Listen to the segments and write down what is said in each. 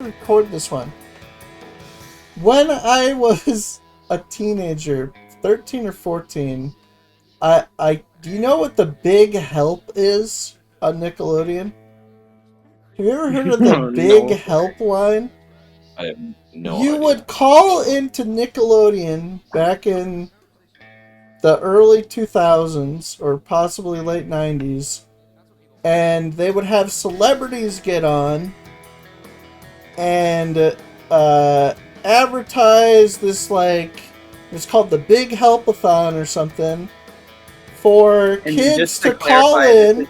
record this one. When I was a teenager, 13 or 14, do you know what the Big Help is on Nickelodeon? Have you ever heard of the Big No, Help line? I have no You idea. would call into Nickelodeon back in the early 2000s or possibly late 90s, and they would have celebrities get on and advertise this, like, it's called the Big Helpathon or something, for And kids just to to call clarify, in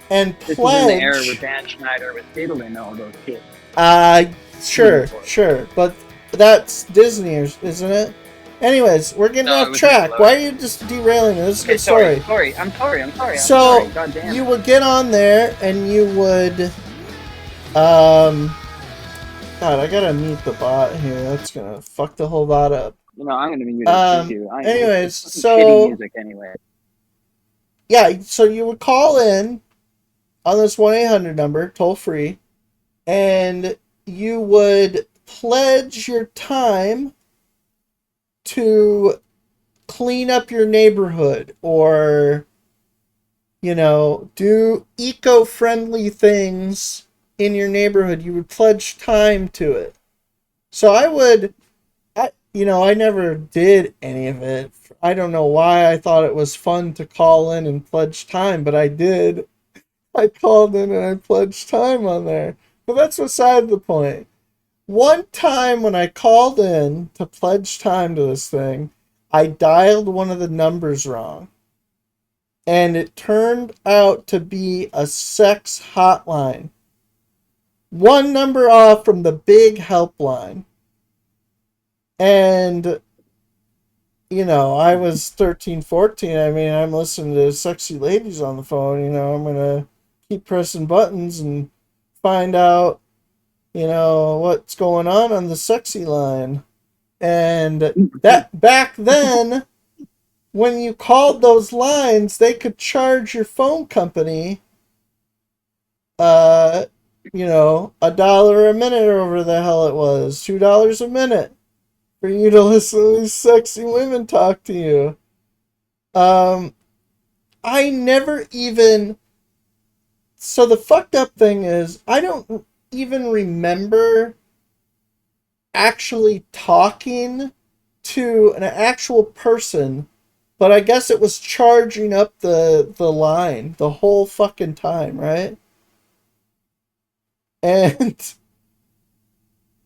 and this is in the era where pledge. Dan Schneider was diddling all those kids. Uh, Moving sure, forward. sure, but that's Disney, isn't it? Anyways, we're getting No, it off was track. Why are Nickelodeon. you just derailing it? This is a Okay, good story. I'm sorry. So, God damn you it. would get on there and you would, um, God, I gotta mute the bot here. That's gonna fuck the whole bot up. You know, I'm gonna be muted too. Anyways, It's fucking shitty so, music anyway. yeah, so you would call in on this 1-800 number, toll free, and you would pledge your time to clean up your neighborhood or, do eco-friendly things in your neighborhood. You would pledge time to it. So I never did any of it. I don't know why I thought it was fun to call in and pledge time, but I did. I called in and I pledged time on there. But that's beside the point. One time when I called in to pledge time to this thing, I dialed one of the numbers wrong. And it turned out to be a sex hotline. One number off from the big helpline. And, I was 13, 14. I mean, I'm listening to sexy ladies on the phone. I'm going to keep pressing buttons and find out, what's going on the sexy line. And that back then, when you called those lines, they could charge your phone company, uh, $1 a minute or whatever the hell it was, $2 a minute for you to listen to these sexy women talk to you. Um, I never even. So the fucked up thing is, I don't even remember actually talking to an actual person, but I guess it was charging up the line the whole fucking time, right? And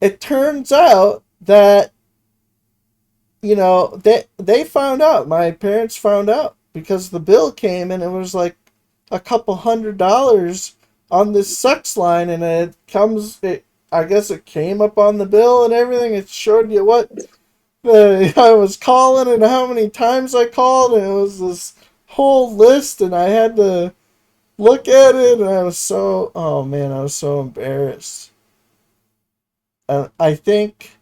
it turns out that they found out. My parents found out because the bill came and it was like a couple $100 on this sex line, and I guess it came up on the bill and everything. It showed you what I was calling and how many times I called, and it was this whole list, and I had to look at it, and oh man, I was so embarrassed. I think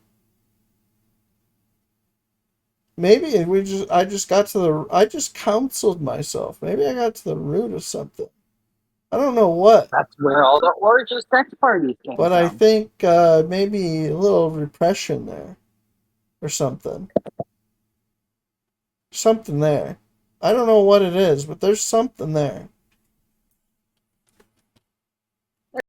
maybe I just counseled myself. Maybe I got to the root of something. I don't know what, That's where all the orgies sex parties came but I from. think maybe a little repression there or something. Something there. I don't know what it is, but there's something there.